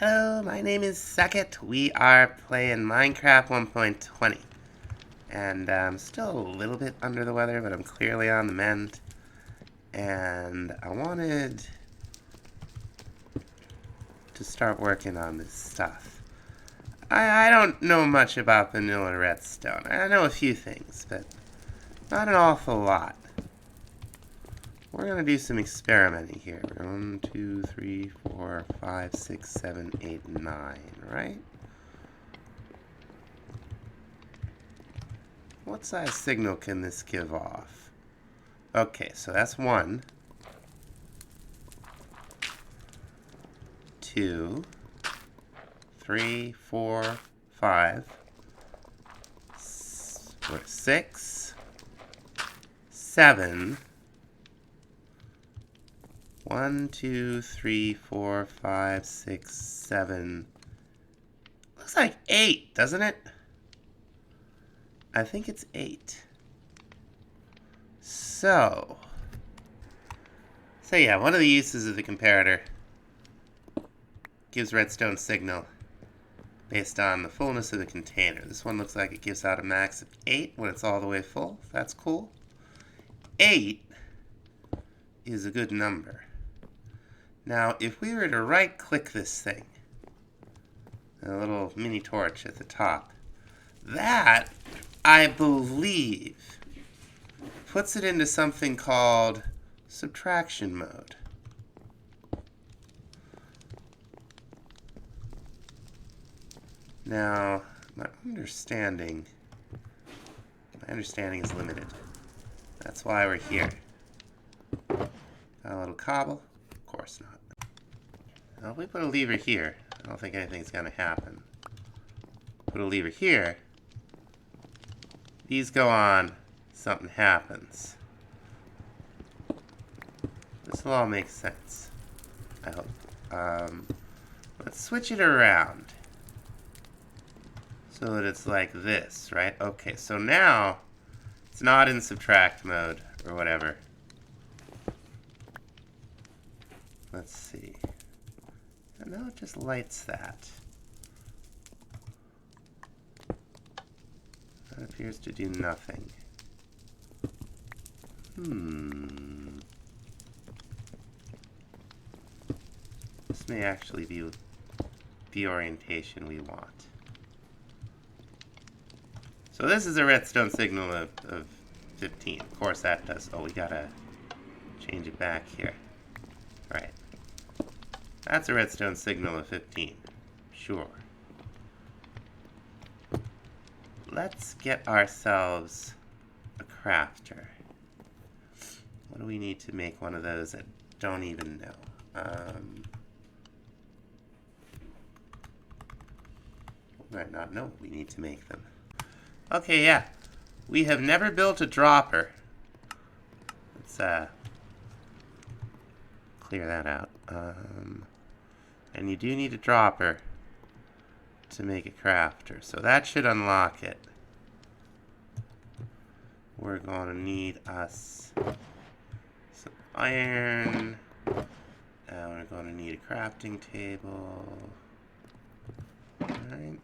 Hello, my name is Sekhet. We are playing Minecraft 1.20. And I'm still a little bit under the weather, but I'm clearly on the mend. And I wanted to start working on this stuff. I don't know much about vanilla redstone. I know a few things, but not an awful lot. We're going to do some experimenting here. 1, 2, 3, 4, 5, 6, 7, 8, 9, right? What size signal can this give off? Okay, so that's 1, 2, 3, 4, 5, 6, 7. 1, 2, 3, 4, 5, 6, 7. Looks like 8, doesn't it? I think it's 8. So yeah, one of the uses of the comparator gives redstone signal based on the fullness of the container. This one looks like it gives out a max of 8 when it's all the way full. That's cool. 8 is a good number. Now, if we were to right-click this thing, a little mini torch at the top, that, I believe, puts it into something called subtraction mode. Now, my understanding is limited. That's why we're here. Got a little cobble? Of course not. Now, if we put a lever here, I don't think anything's going to happen. Put a lever here. These go on, something happens. This will all make sense, I hope. Let's switch it around so that it's like this, right? Okay, so now it's not in subtract mode or whatever. Let's see. And now it just lights that. That appears to do nothing. This may actually be the orientation we want. So this is a redstone signal of 15. Of course that does. Oh, we gotta change it back here. Right. That's a redstone signal of 15. Sure. Let's get ourselves a crafter. What do we need to make one of those? I don't even know. We might not know what we need to make them. Okay, yeah. We have never built a dropper. Let's clear that out. And you do need a dropper to make a crafter. So that should unlock it. We're going to need us some iron. And we're going to need a crafting table. Alright.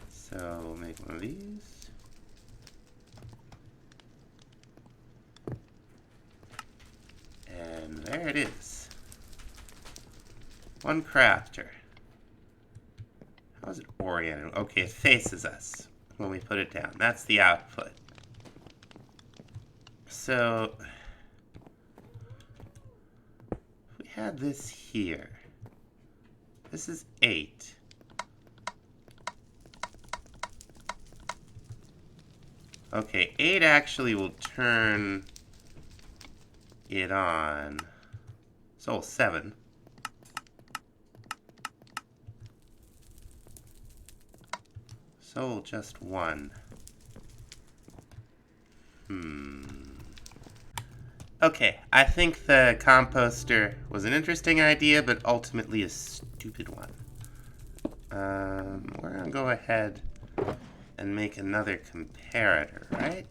So we'll make one of these. And there it is. One crafter. How is it oriented? Okay, it faces us when we put it down. That's the output. So if we had this here. This is 8. Okay, 8 actually will turn it on. So 7. So just 1. Okay, I think the composter was an interesting idea, but ultimately a stupid one. We're gonna go ahead and make another comparator, right?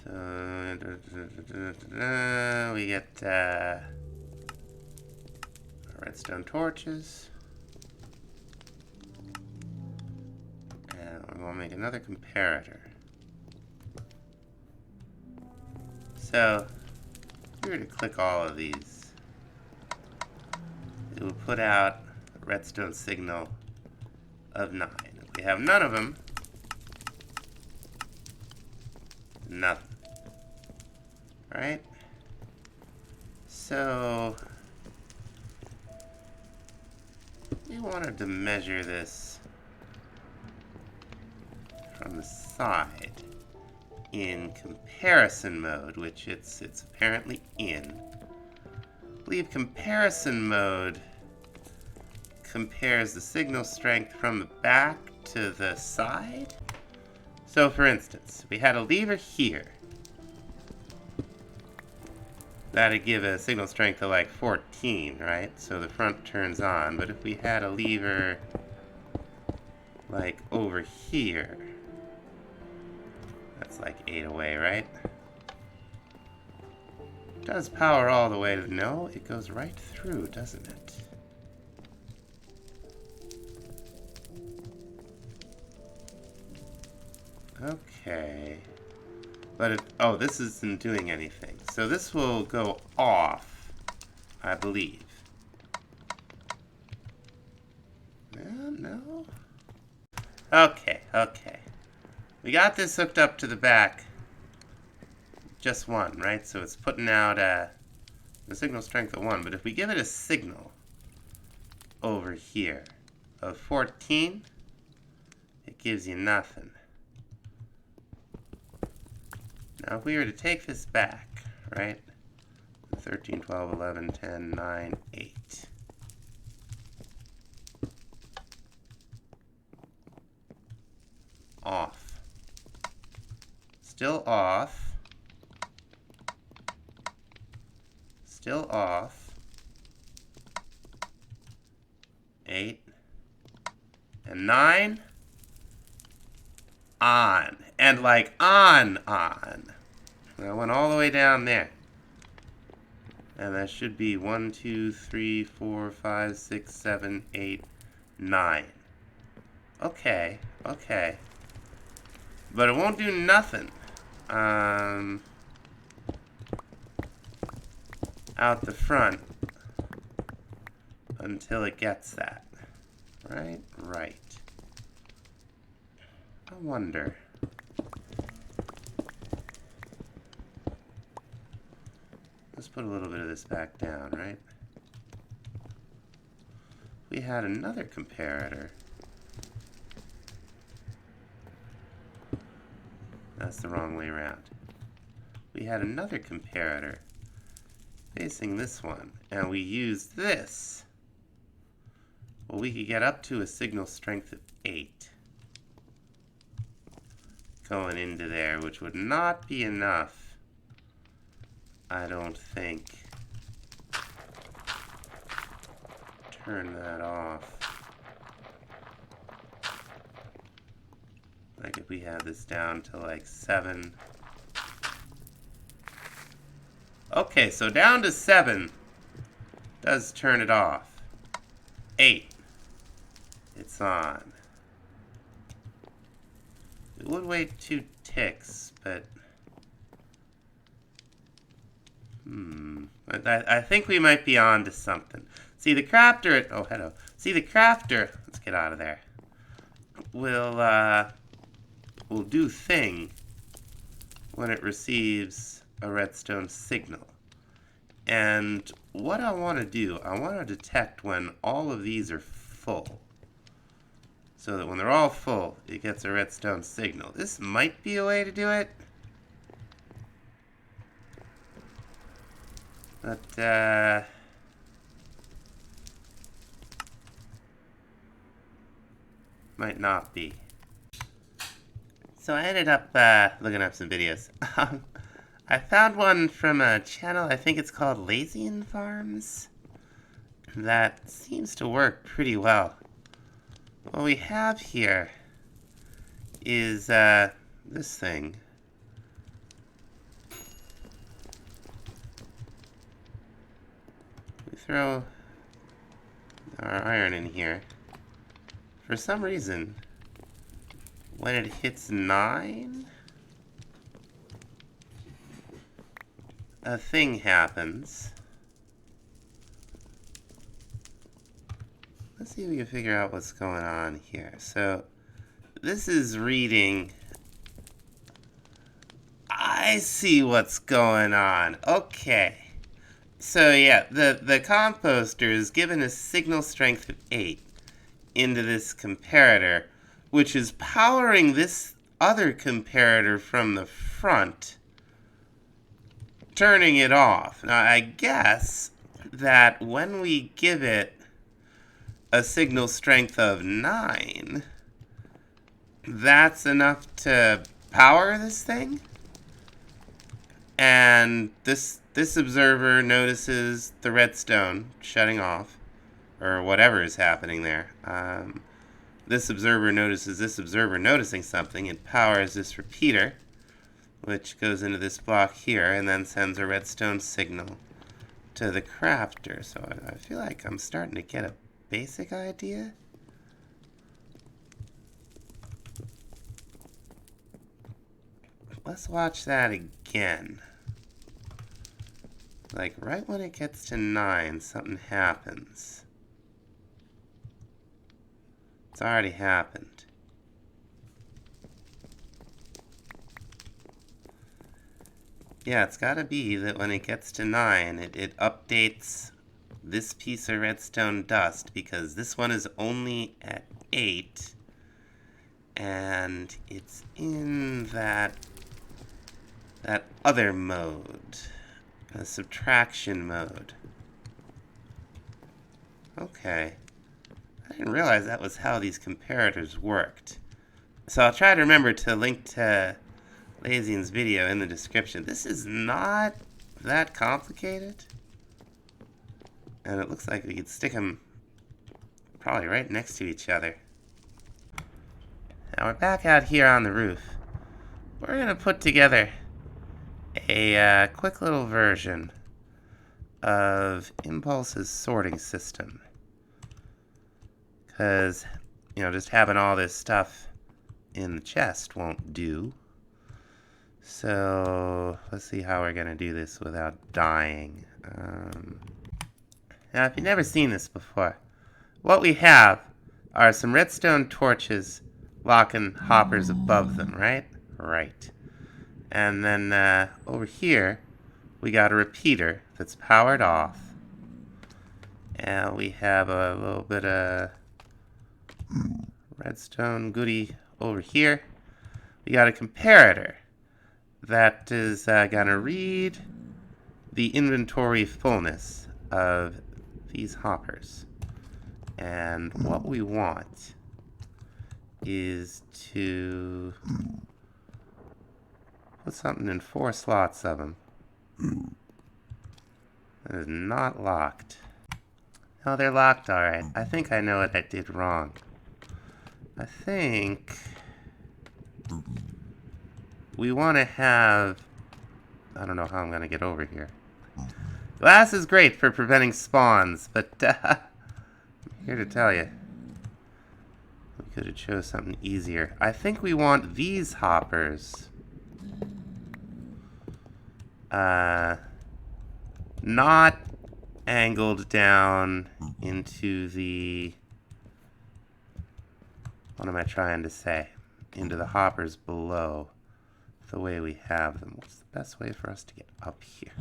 So we get redstone torches. And we're going to make another comparator. So, if we were to click all of these, it will put out a redstone signal of 9. If we have none of them, nothing. Right? So, we wanted to measure this from the side in comparison mode, which it's apparently in. I believe comparison mode compares the signal strength from the back to the side. So for instance, we had a lever here. That'd give a signal strength of like 14, right? So the front turns on. But if we had a lever like over here, that's like 8 away, right? Does power all the way to... No, it goes right through, doesn't it? Okay. But it... Oh, this isn't doing anything. So this will go off, I believe. No? Okay, okay. We got this hooked up to the back. Just 1, right? So it's putting out the signal strength of 1. But if we give it a signal over here of 14, it gives you nothing. Now if we were to take this back, right? 13, 12, 11, 10, 9, 8. Off. Still off. Still off. 8. And 9. On. And like on. I went all the way down there. And that should be 1, 2, 3, 4, 5, 6, 7, 8, 9. Okay, okay. But it won't do nothing. Out the front until it gets that. Right? Right. I wonder. Let's put a little bit of this back down, right? We had another comparator. That's the wrong way around. We had another comparator facing this one, and we used this. Well, we could get up to a signal strength of 8 going into there, which would not be enough, I don't think. Turn that off. Like if we had this down to like 7. Okay, so down to 7 does turn it off. 8. It's on. It would wait 2 ticks, but... I think we might be on to something. See, the crafter... Oh, hello. See, the crafter... Let's get out of there. Will do thing when it receives a redstone signal. And what I want to do, I want to detect when all of these are full. So that when they're all full, it gets a redstone signal. This might be a way to do it. But, might not be. So I ended up looking up some videos. I found one from a channel, I think it's called Lazian Farms, that seems to work pretty well. What we have here is this thing. We throw our iron in here. For some reason, when it hits 9, a thing happens. Let's see if we can figure out what's going on here. So, this is reading. I see what's going on. Okay. So yeah, the composter is given a signal strength of 8 into this comparator, which is powering this other comparator from the front, turning it off. Now I guess that when we give it a signal strength of 9, that's enough to power this thing? And this observer notices the redstone shutting off, or whatever is happening there. This observer notices this observer noticing something. It powers this repeater, which goes into this block here, and then sends a redstone signal to the crafter. So I feel like I'm starting to get a basic idea. Let's watch that again. Like, right when it gets to 9, something happens. It's already happened. Yeah, it's gotta be that when it gets to 9, it updates this piece of redstone dust, because this one is only at 8, and it's in that other mode, a subtraction mode. Okay. I didn't realize that was how these comparators worked. So I'll try to remember to link to Lazian's video in the description. This is not that complicated. And it looks like we could stick them probably right next to each other. Now we're back out here on the roof. We're going to put together a quick little version of Impulse's sorting system. Because, you know, just having all this stuff in the chest won't do. So, let's see how we're going to do this without dying. Now, if you've never seen this before, what we have are some redstone torches locking hoppers above them, right? Right. And then over here, we got a repeater that's powered off. And we have a little bit of redstone goodie over here. We got a comparator that is going to read the inventory fullness of these hoppers. And what we want is to put something in 4 slots of them. That is not locked. No, they're locked, alright. I think I know what I did wrong. I think we want to have... I don't know how I'm going to get over here. Glass is great for preventing spawns, but I'm here to tell you. We could have chose something easier. I think we want these hoppers not angled down into the... What am I trying to say? Into the hoppers below the way we have them. What's the best way for us to get up here?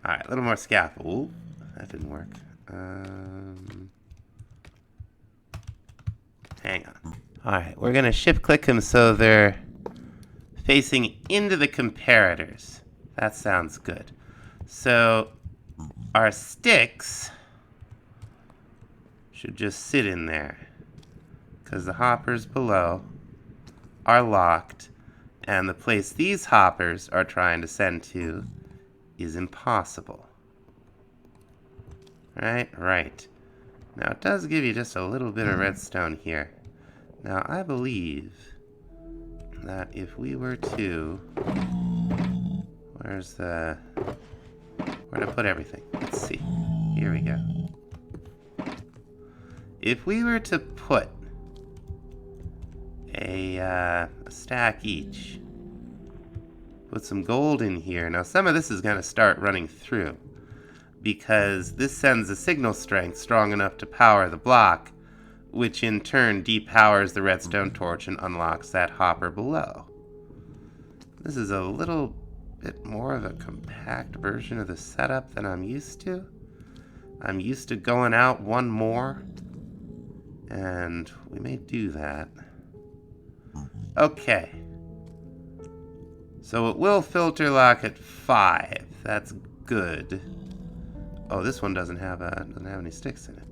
Alright, a little more scaffold. Ooh, that didn't work. Hang on. Alright, we're going to shift click them so they're facing into the comparators. That sounds good. So our sticks should just sit in there, because the hoppers below are locked, and the place these hoppers are trying to send to is impossible. Right. Now it does give you just a little bit of redstone here. Now I believe that if we were to... Where to put everything? Let's see. Here we go. If we were to put a stack each, put some gold in here. Now some of this is going to start running through because this sends a signal strength strong enough to power the block, which in turn depowers the redstone torch and unlocks that hopper below. This is a little bit more of a compact version of the setup than I'm used to. I'm used to going out one more, and we may do that. Okay. So it will filter lock at 5. That's good. Oh, this one doesn't have any sticks in it.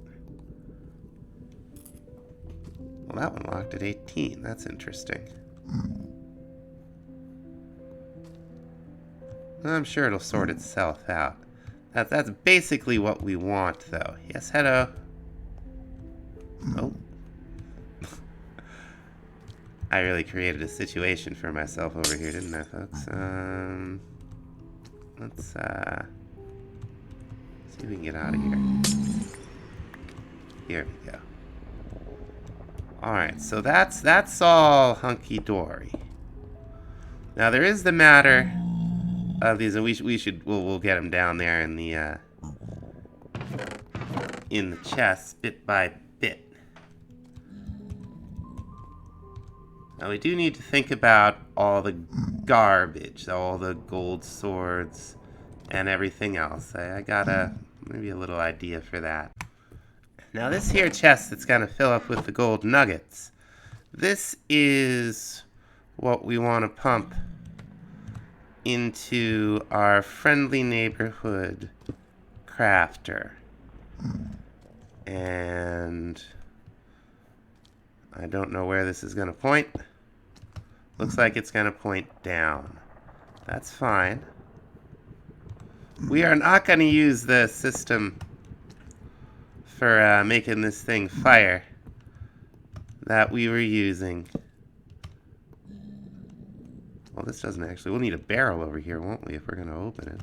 Well, that one locked at 18. That's interesting. I'm sure it'll sort itself out. That's basically what we want, though. Yes, hello. Oh. I really created a situation for myself over here, didn't I, folks? Let's see if we can get out of here. Here we go. Alright, so that's all hunky-dory. Now there is the matter of these, and we'll get them down there in the chest bit by bit. Now we do need to think about all the garbage, all the gold swords and everything else. I got maybe a little idea for that. Now this here chest that's gonna fill up with the gold nuggets, this is what we want to pump into our friendly neighborhood crafter. And I don't know where this is gonna point. Looks like it's gonna point down. That's fine. We are not gonna use the system for making this thing fire that we were using. Well, this doesn't actually... We'll need a barrel over here, won't we, if we're going to open it.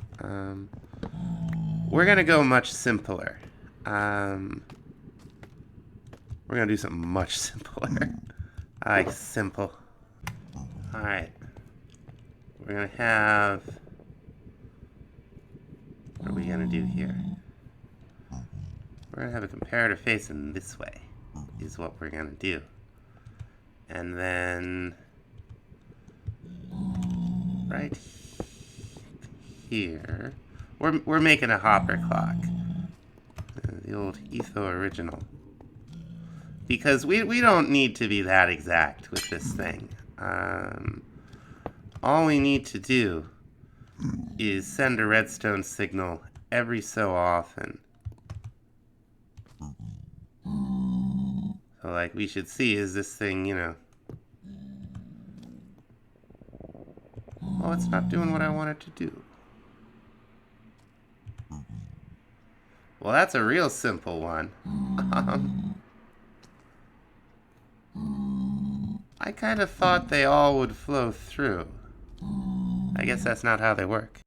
We're going to go much simpler. We're going to do something much simpler. I like simple. Alright. We're going to have... What are we going to do here? We're going to have a comparator facing this way, is what we're going to do. And then... right here, we're making a hopper clock. The old Etho original. Because we don't need to be that exact with this thing. All we need to do is send a redstone signal every so often. So, like, we should see, is this thing, you know... Oh, it's not doing what I want it to do. Well, that's a real simple one. I kind of thought they all would flow through. I guess that's not how they work.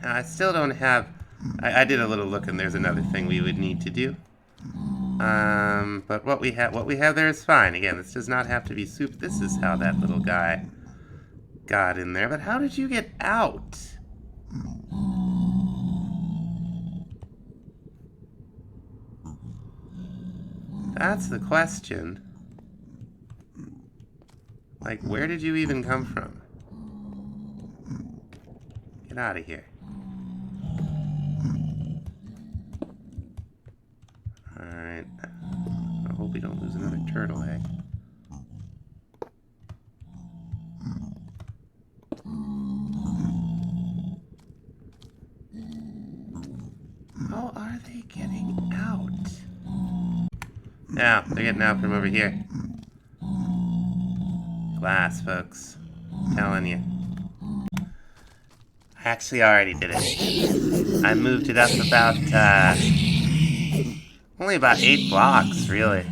Now, I still don't have... I did a little look, and there's another thing we would need to do. But what we have there is fine. Again, this does not have to be soup. This is how that little guy got in there. But how did you get out? That's the question. Like, where did you even come from? Get out of here. Alright. I hope we don't lose another turtle egg. How are they getting out? Now, they're getting out from over here. Glass, folks. I'm telling you. I actually already did it. I moved it up about, only about 8 blocks, really.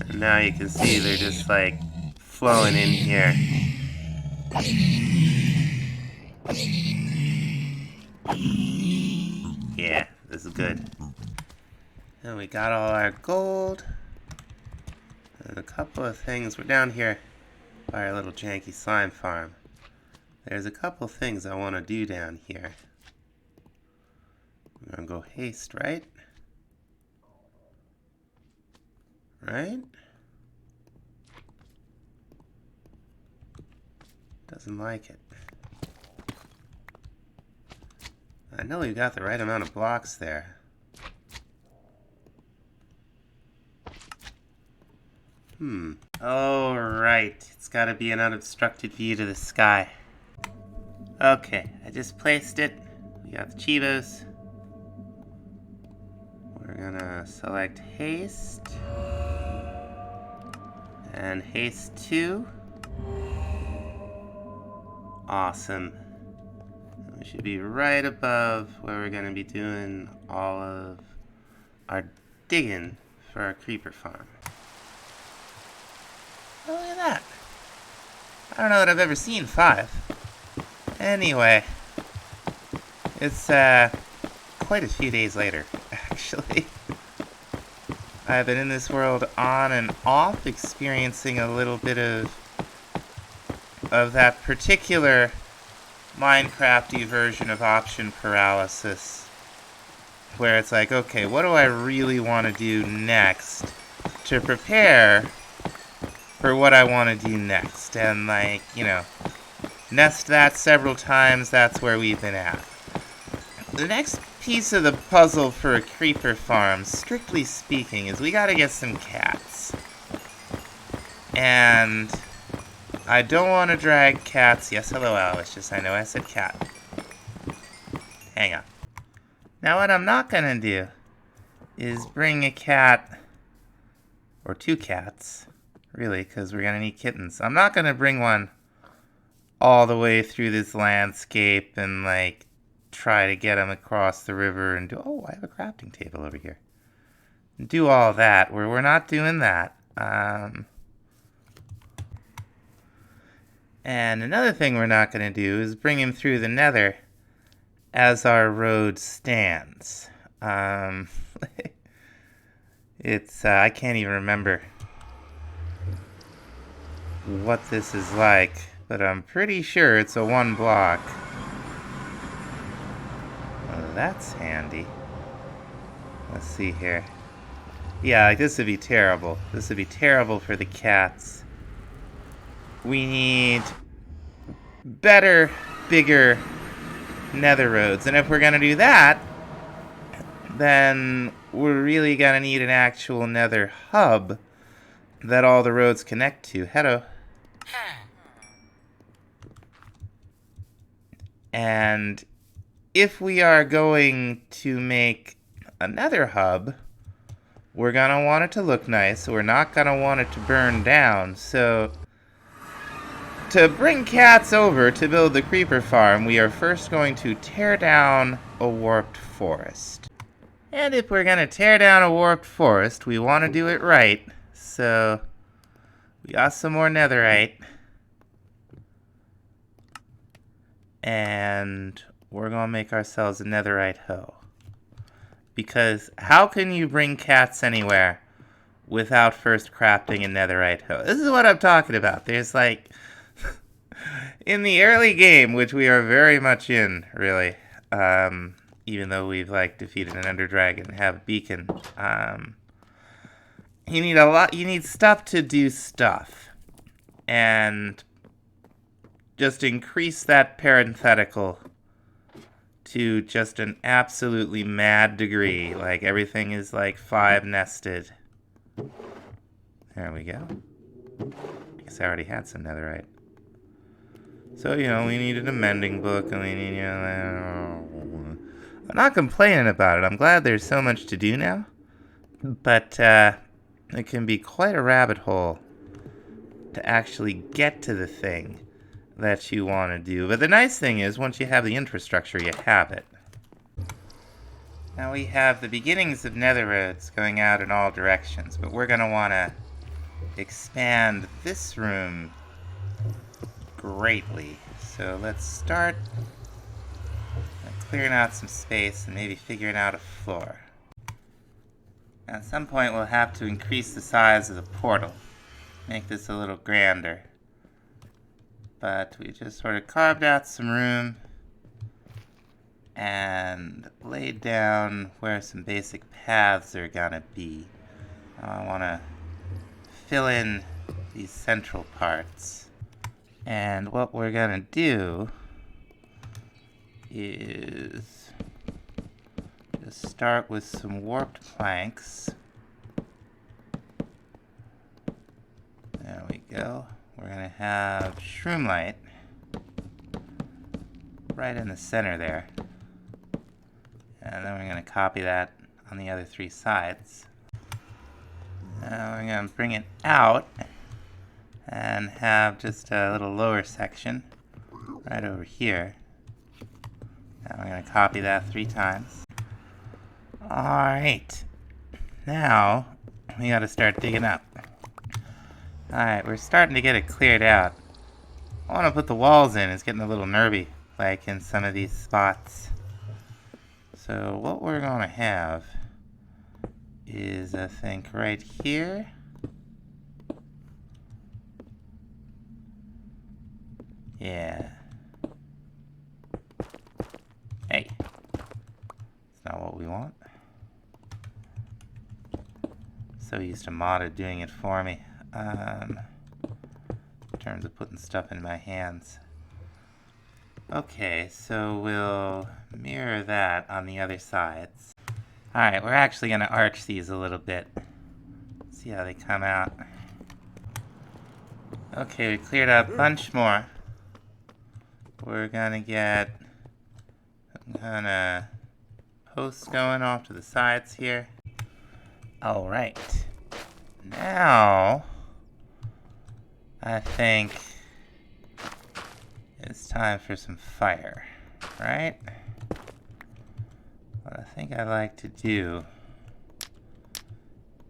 And now you can see they're just, like, flowing in here. Yeah, this is good. And we got all our gold. And a couple of things. We're down here by our little janky slime farm. There's a couple of things I want to do down here. I'm going to go haste, right? Right? Doesn't like it. I know we've got the right amount of blocks there. Oh, right. It's got to be an unobstructed view to the sky. Okay, I just placed it. We got the Chivos. We're gonna select haste. And haste 2. Awesome. We should be right above where we're gonna be doing all of our digging for our creeper farm. Oh, look at that. I don't know that I've ever seen 5. Anyway, it's quite a few days later, actually. I've been in this world on and off, experiencing a little bit of that particular Minecrafty version of option paralysis, where it's like, okay, what do I really want to do next to prepare for what I want to do next? And, like, you know, nest that several times, that's where we've been at. The next piece of the puzzle for a creeper farm, strictly speaking, is we gotta get some cats. And I don't want to drag cats. Yes, hello, Aloysius. I know I said cat. Hang on. Now what I'm not gonna do is bring a cat, or 2 cats, really, because we're gonna need kittens. I'm not gonna bring one all the way through this landscape and, like, try to get them across the river and do... Oh, I have a crafting table over here. Do all that. We're not doing that. And another thing we're not going to do is bring him through the nether as our road stands. It's... I can't even remember what this is like, but I'm pretty sure it's a 1 block. Oh, that's handy. Let's see here. Yeah, like, this would be terrible. This would be terrible for the cats. We need better, bigger nether roads. And if we're going to do that, then we're really going to need an actual nether hub that all the roads connect to. Hello. And if we are going to make a nether hub, we're going to want it to look nice. So we're not going to want it to burn down. So to bring cats over to build the creeper farm, we are first going to tear down a warped forest. And if we're going to tear down a warped forest, we want to do it right. So we got some more netherite. And we're going to make ourselves a netherite hoe. Because how can you bring cats anywhere without first crafting a netherite hoe? This is what I'm talking about. There's, like, in the early game, which we are very much in, really, even though we've, like, defeated an ender dragon and have a beacon, you need stuff to do stuff. And just increase that parenthetical to just an absolutely mad degree. Like, everything is, like, 5 nested. There we go. I guess I already had some netherite. So, you know, we needed a mending book, and we need, you know... I'm not complaining about it. I'm glad there's so much to do now. But, it can be quite a rabbit hole to actually get to the thing that you want to do. But the nice thing is, once you have the infrastructure, you have it. Now we have the beginnings of nether roads going out in all directions, but we're going to want to expand this room greatly. So let's start. clearing out some space and maybe figuring out a floor. At some point we'll have to increase the size of the portal, make this a little grander. But we just sort of carved out some room and laid down where some basic paths are gonna be. I want to fill in these central parts. And what we're gonna do is just start with some warped planks. There we go. We're gonna have shroomlight right in the center there. And then we're gonna copy that on the other three sides. Now we're gonna bring it out and have just a little lower section right over here. Now we're going to copy that 3 times. Alright, now we got to start digging up. Alright, we're starting to get it cleared out. I want to put the walls in. It's getting a little nervy, like in some of these spots. So what we're going to have is, I think, right here. Yeah. Hey. It's not what we want. So used to Modded doing it for me. In terms of putting stuff in my hands. Okay, so we'll mirror that on the other sides. Alright, we're actually going to arch these a little bit. See how they come out. Okay, we cleared out a bunch more. We're gonna get some kind of posts going off to the sides here. Alright. Now, I think it's time for some fire, right? What I think I'd like to do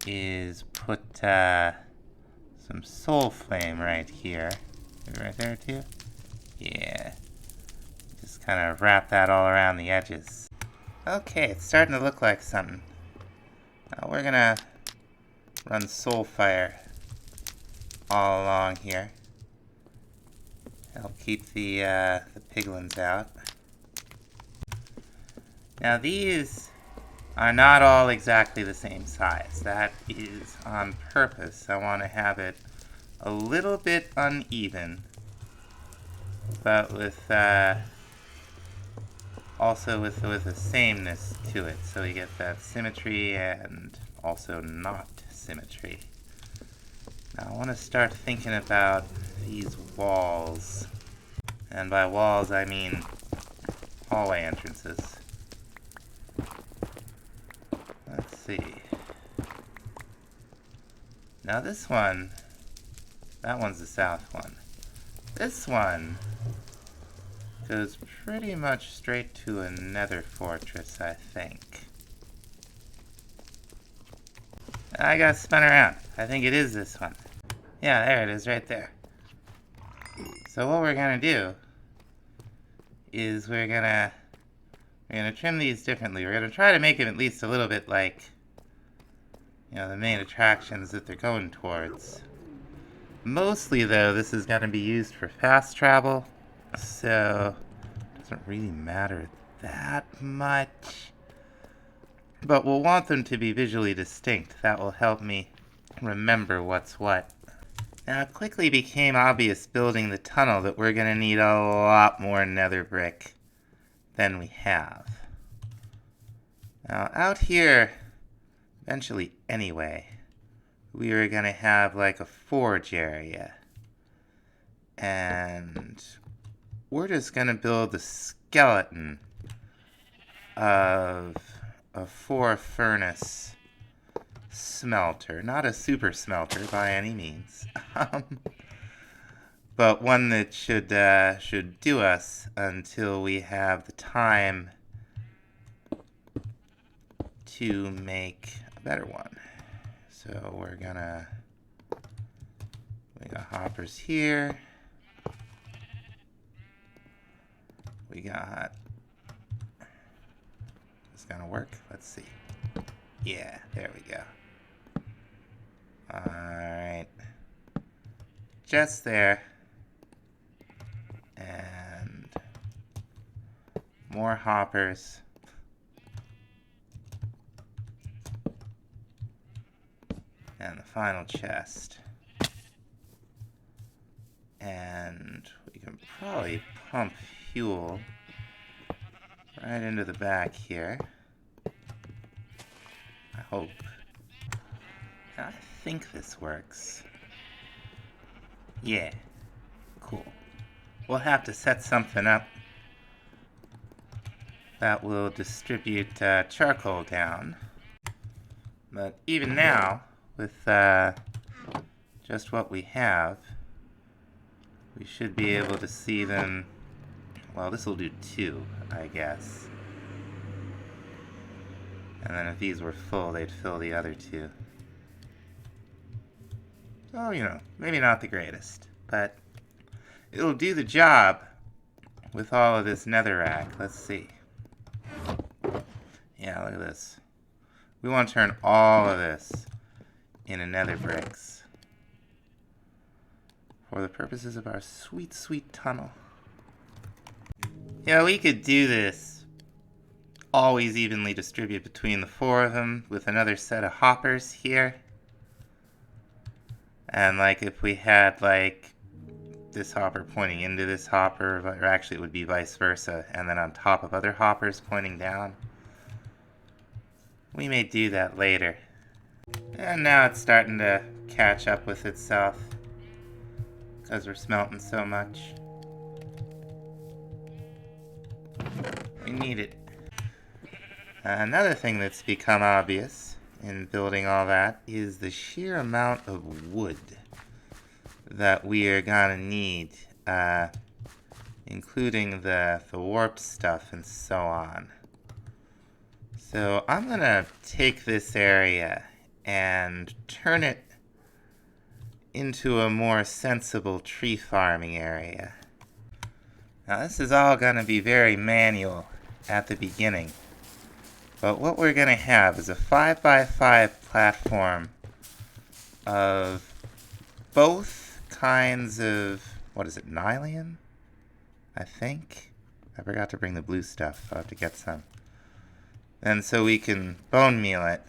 is put some soul flame right here. Right there too? Yeah. Just kind of wrap that all around the edges. Okay, it's starting to look like something. Now we're gonna run soul fire all along here. Help keep the piglins out. Now these are not all exactly the same size. That is on purpose. I want to have it a little bit uneven, but with also with a sameness to it, so you get that symmetry and also not symmetry. Now I want to start thinking about these walls, and by walls I mean hallway entrances. Let's see. Now this one, that one's the south one. This one goes pretty much straight to a nether fortress, I think. I got spun around. I think it is this one. Yeah, there it is, right there. So what we're gonna do is we're gonna trim these differently. We're gonna try to make them at least a little bit like, you know, the main attractions that they're going towards. Mostly, though, this is gonna be used for fast travel, so it doesn't really matter that much. But we'll want them to be visually distinct. That will help me remember what's what. Now, it quickly became obvious building the tunnel that we're going to need a lot more nether brick than we have. Now, out here, eventually anyway, we are going to have like a forge area. And we're just going to build the skeleton of a 4-furnace smelter. Not a super smelter by any means. But one that should do us until we have the time to make a better one. So we got hoppers here. We got this gonna work? Let's see. Yeah, there we go. Alright. Just there. And more hoppers. And the final chest. And we can probably pump fuel right into the back here. I hope. I think this works. Yeah. Cool. We'll have to set something up that will distribute charcoal down. But even now, with just what we have, we should be able to see them. Well, this will do 2, I guess. And then if these were full, they'd fill the other 2. So, you know, maybe not the greatest, but it'll do the job with all of this netherrack. Let's see. Yeah, look at this. We want to turn all of this into nether bricks for the purposes of our sweet, sweet tunnel. Yeah, we could do this. Always evenly distribute between the 4 of them with another set of hoppers here. And like if we had like this hopper pointing into this hopper, or actually it would be vice versa, and then on top of other hoppers pointing down. We may do that later. And now it's starting to catch up with itself because we're smelting so much. We need it. Another thing that's become obvious in building all that is the sheer amount of wood that we are gonna need, including the warp stuff and so on. So I'm gonna take this area and turn it into a more sensible tree farming area. Now this is all gonna be very manual at the beginning. But what we're going to have is a 5x5 platform of both kinds of, what is it, nylium? I think. I forgot to bring the blue stuff. I'll have to get some. And so we can bone meal it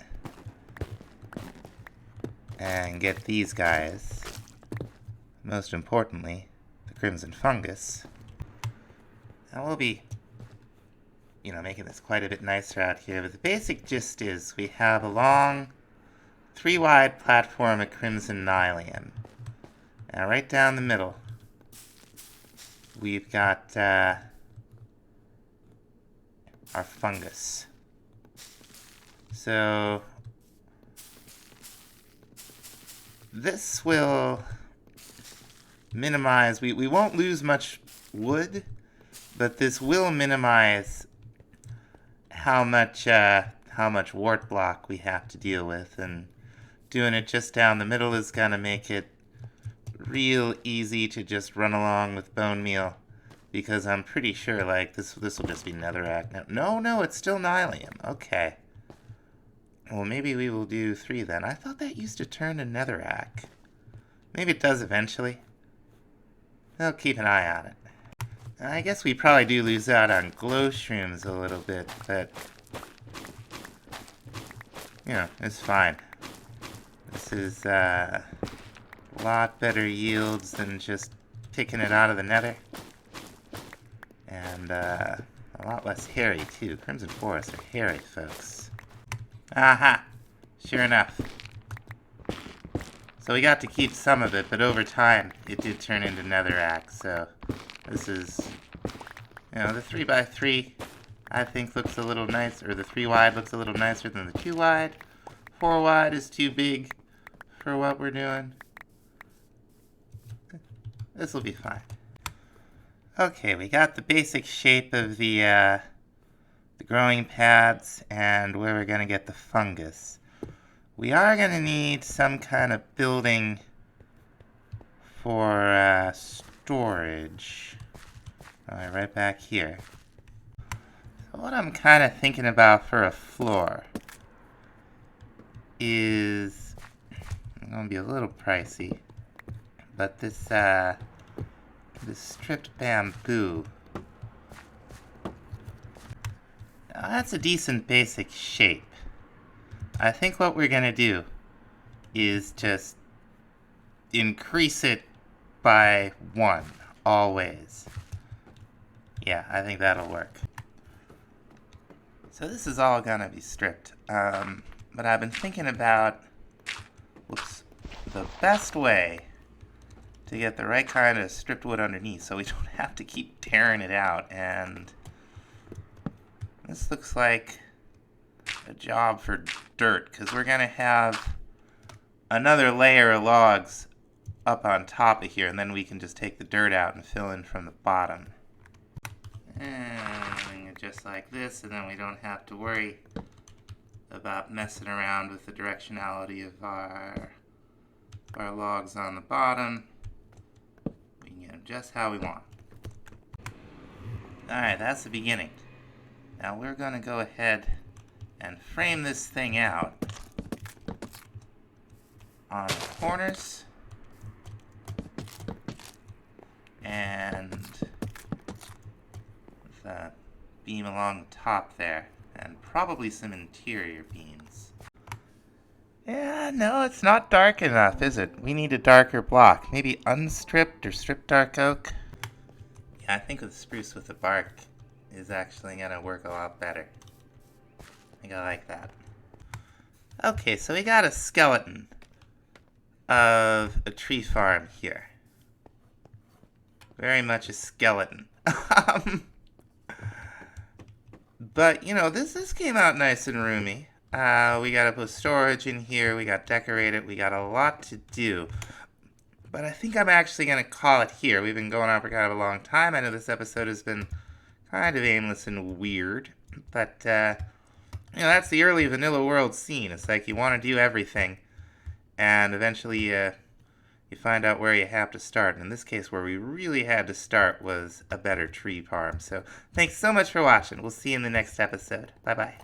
and get these guys. Most importantly, the crimson fungus. And we'll be, you know, making this quite a bit nicer out here. But the basic gist is we have a long 3-wide platform of crimson nylium. Now right down the middle, we've got our fungus. So this will minimize, we won't lose much wood, but this will minimize how much wart block we have to deal with, and doing it just down the middle is gonna make it real easy to just run along with bone meal, because I'm pretty sure like this will just be netherrack. No, it's still nylium. Okay. Well, maybe we will do 3 then. I thought that used to turn to netherrack. Maybe it does eventually. I'll keep an eye on it. I guess we probably do lose out on glow shrooms a little bit, but you know, it's fine. This is a lot better yields than just picking it out of the nether. And a lot less hairy too. Crimson forests are hairy, folks. Aha! Sure enough. So we got to keep some of it, but over time it did turn into netherrack, so this is, you know, the 3x3 I think looks a little nice, or the 3-wide looks a little nicer than the 2-wide. 4-wide is too big for what we're doing. This will be fine. Okay, we got the basic shape of the growing pads and where we're going to get the fungus. We are going to need some kind of building for storage. Alright, right back here. So what I'm kind of thinking about for a floor is going to be a little pricey, but this stripped bamboo. Now, that's a decent basic shape. I think what we're going to do is just increase it by 1 always. Yeah, I think that'll work. So this is all gonna be stripped, but I've been thinking about the best way to get the right kind of stripped wood underneath so we don't have to keep tearing it out. And this looks like a job for dirt, because we're gonna have another layer of logs up on top of here, and then we can just take the dirt out and fill in from the bottom. And just like this, and then we don't have to worry about messing around with the directionality of our logs on the bottom. We can get them just how we want. Alright, that's the beginning. Now we're going to go ahead and frame this thing out on the corners and with a beam along the top there, and probably some interior beams. Yeah, no, it's not dark enough, is it? We need a darker block. Maybe unstripped or stripped dark oak? Yeah, I think the spruce with the bark is actually going to work a lot better. I think I like that. Okay, so we got a skeleton of a tree farm here. Very much a skeleton. But, you know, this came out nice and roomy. We gotta put storage in here, we gotta decorate it, we got a lot to do. But I think I'm actually gonna call it here. We've been going on for kind of a long time. I know this episode has been kind of aimless and weird, but, you know, that's the early vanilla world scene. It's like you want to do everything, and eventually you find out where you have to start. And in this case, where we really had to start was a better tree farm. So thanks so much for watching. We'll see you in the next episode. Bye-bye.